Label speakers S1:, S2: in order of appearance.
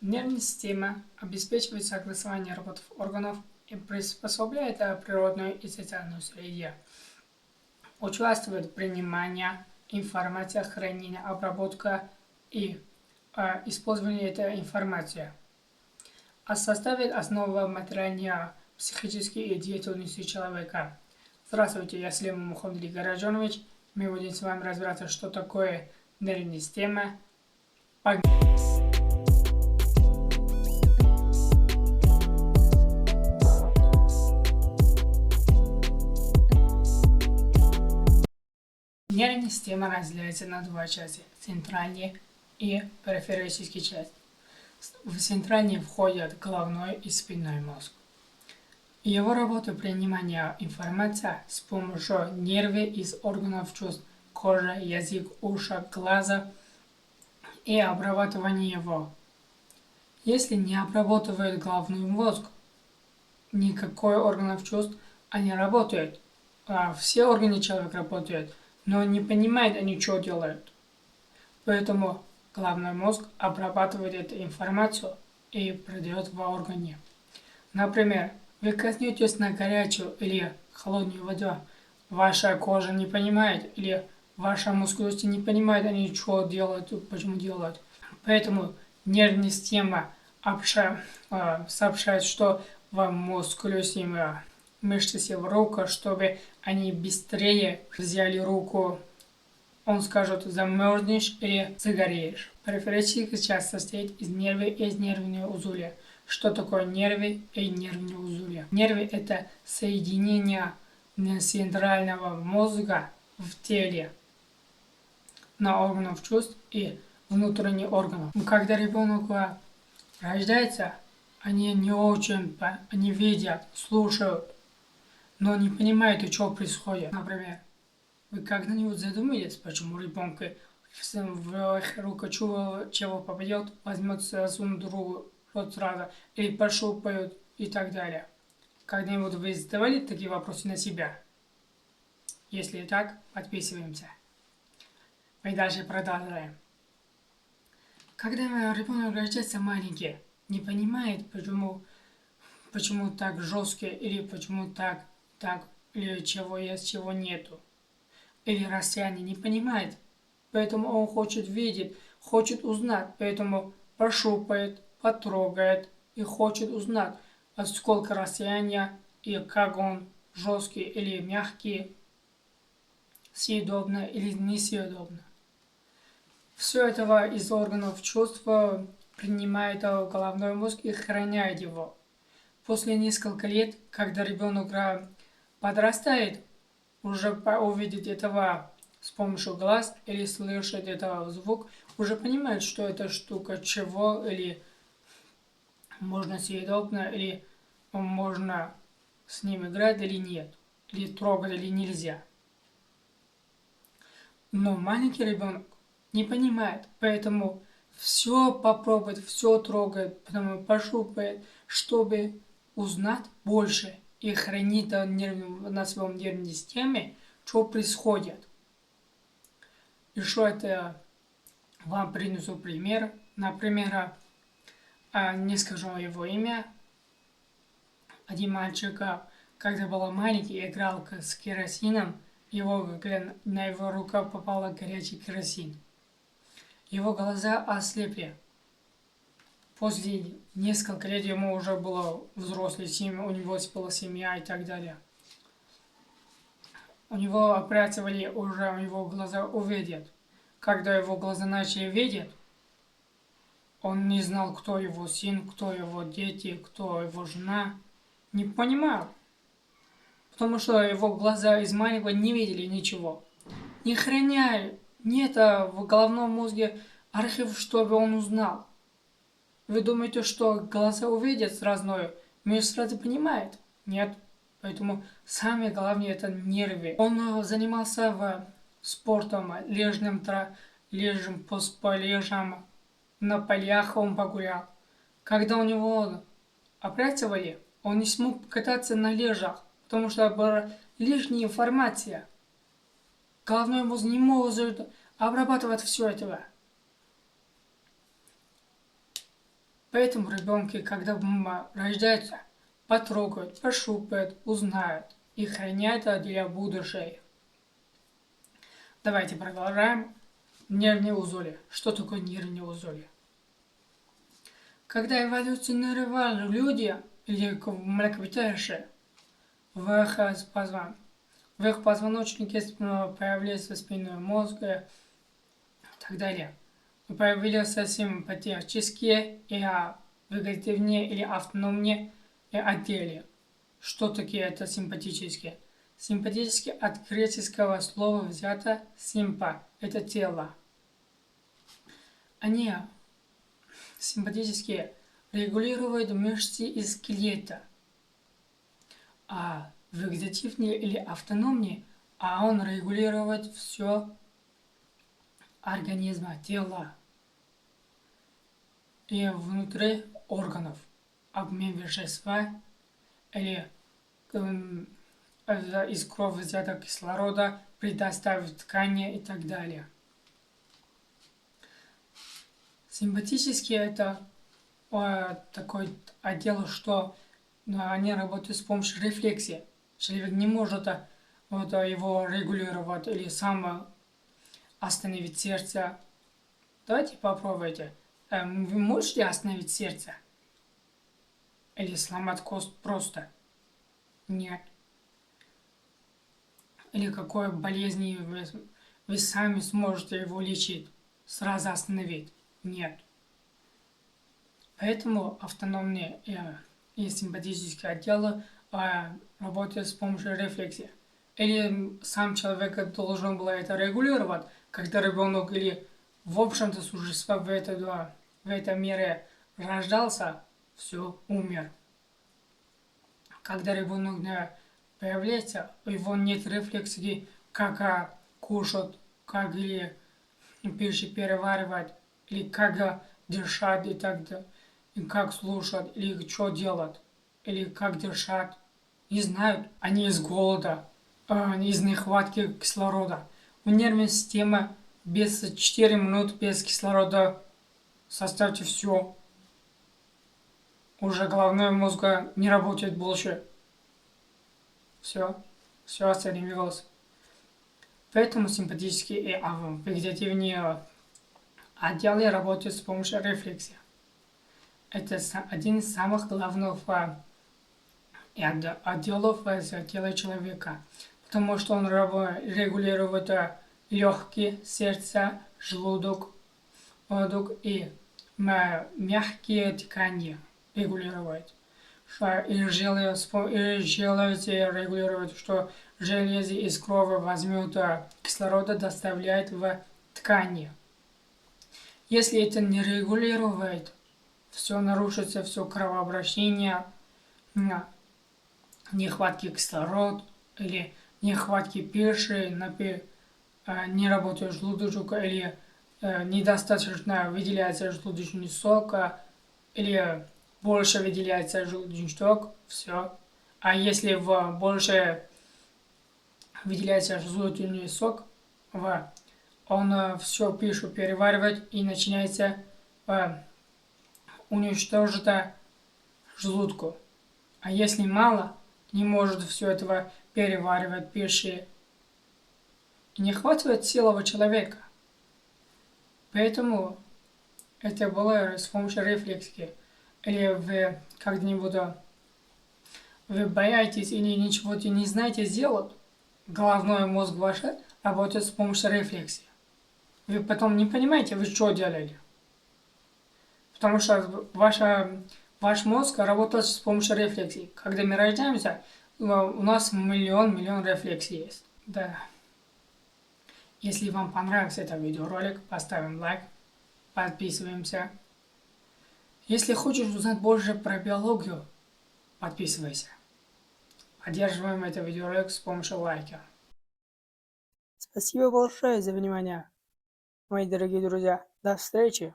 S1: Нервная система обеспечивает согласование работ органов и приспособляет природную и социальную среде. Участвует в принимании информации, хранении, обработка и использовании этой информации. Составит основу материальной психической деятельности человека. Здравствуйте, я Слим Мухаммад Гараджонович. Мы будем с вами разбираться, что такое нервная система. Нервная система разделяется на два части – центральная и периферическая часть. В центральный входят головной и спинной мозг. Его работа – принимание информации с помощью нервов из органов чувств – кожа, язык, уши, глаза и обрабатывание его. Если не обрабатывает головной мозг, никакой органов чувств не работает. Все органы человека работают, но не понимает они, что делают. Поэтому головной мозг обрабатывает эту информацию и продает в органе. Например, вы коснетесь на горячую или холодную воду, ваша кожа не понимает или ваша мускулатура не понимает они, что делают, почему делают. Поэтому нервная система сообщает, что вам мускулатура мышцы в руку, чтобы они быстрее взяли руку. Он скажет, замерзнешь или загореешь. Периферическая часть состоит из нервов и из нервного узла. Что такое нервы и нервные узлы? Нервы – это соединение центрального мозга в теле на органов чувств и внутренних органов. Когда ребенок рождается, они не очень, они видят, слушают, но не понимают, что происходит. Например, вы когда-нибудь задумались, почему ребенка в руку чего попадет, возьмет засунет другу рот сразу, или пошупают и так далее? Когда-нибудь вы задавали такие вопросы на себя? Если так, подписываемся. Мы дальше продолжаем. Когда ребенок рождается маленький, не понимает, почему так жестко, или почему так, или чего есть, чего нету. Или расстояние не понимает, поэтому он хочет видеть, хочет узнать, поэтому пошупает, потрогает и хочет узнать, сколько расстояния и как он жесткий или мягкий, съедобно или несъедобно. Все этого из органов чувства принимает головной мозг и храняет его. После нескольких лет, когда ребенок подрастает, уже увидеть этого с помощью глаз или слышать этот звук, уже понимает, что эта штука чего, или можно съедобно, или можно с ним играть или нет, или трогать или нельзя. Но маленький ребенок не понимает, поэтому все попробует, все трогает, потом пошупает, чтобы узнать больше и хранить на своем нервной системе, что происходит. Еще это вам принесу пример. Например, не скажу его имя. Один мальчик, когда был маленький, играл с керосином, на его руку попал горячий керосин. Его глаза ослепли. После нескольких лет ему уже было взрослая семья, у него была семья и так далее. У него оперировали уже, у него глаза увидят. Когда его глаза начали видеть, он не знал, кто его сын, кто его дети, кто его жена. Не понимал. Потому что его глаза из маленького не видели ничего. Не храняли. Нет в головном мозге архив, чтобы он узнал. Вы думаете, что глаза увидят сразу, мир сразу понимает? Нет. Поэтому самое главное это нервы. Он занимался спортом, лежным по лежам, на полях он погулял. Когда у него оперировали, он не смог кататься на лыжах, потому что была лишняя информация. Головной мозг не может обрабатывать все это. Поэтому ребенки, когда рождаются, потрогают, пощупают, узнают и хранят для будущего. Давайте продолжаем. Нервные узлы. Что такое нервные узлы? Когда эволюционировали люди или млекопитающие, в их позвоночнике появился спинной мозг и так далее. Появились симпатические и вегетативные или автономные отделы. Что такие это симпатические? Симпатические от греческого слова взято симпа – это тело. Они симпатические регулируют мышцы и скелета, а вегетативные или автономные, а он регулирует все организма, тела и внутри органов, обмен вещества или из крови взято кислорода, предоставить ткани и так далее. Симпатические это такой отдел, что они работают с помощью рефлексии. Человек не может его регулировать или сам остановить сердце. Давайте попробуйте. Вы можете остановить сердце? Или сломать кость просто? Нет. Или какой болезни вы сами сможете его лечить, сразу остановить? Нет. Поэтому автономные и симпатические отделы работают с помощью рефлексии. Или сам человек должен был это регулировать, когда ребенок или в общем-то существо в этом мире рождался, все, умер. Когда ребенок появляется, у него нет рефлексии, как кушать, как или пищу переваривать, или как дышать и так далее, и как слушать, или что делать, или как дышать. Не знают, они из голода, из нехватки кислорода. У нервной системы без 4 минут без кислорода составьте все. Уже головной мозг не работает больше. Все остановилось. Поэтому симпатические и вегетативные отделы работают с помощью рефлексии. Это один из самых главных отделов тела человека, потому что он регулирует легкие, сердце, желудок и мягкие ткани регулирует. И железы регулирует, что железы из крови возьмет кислорода, доставляет в ткани. Если это не регулирует, все нарушится, все кровообращение, нехватки кислорода или нехватки пищи, не работает желудочек или недостаточно выделяется желудочный сок или больше выделяется желудочный сок, все. А если больше выделяется желудочный сок, он все пищу переваривает и начинается уничтожить желудку. А если мало, не может все этого переваривать пищи, не хватает силы человека. Поэтому это было с помощью рефлексии. Или вы когда-нибудь вы боитесь или ничего не знаете сделать, головной мозг ваш работает с помощью рефлексии. Вы потом не понимаете, вы что делали. Потому что ваш мозг работает с помощью рефлексии. Когда мы рождаемся, у нас миллион рефлексий есть. Да. Если вам понравился этот видеоролик, поставим лайк, подписываемся. Если хочешь узнать больше про биологию, подписывайся. Поддерживаем этот видеоролик с помощью лайка. Спасибо большое за внимание, мои дорогие друзья. До встречи!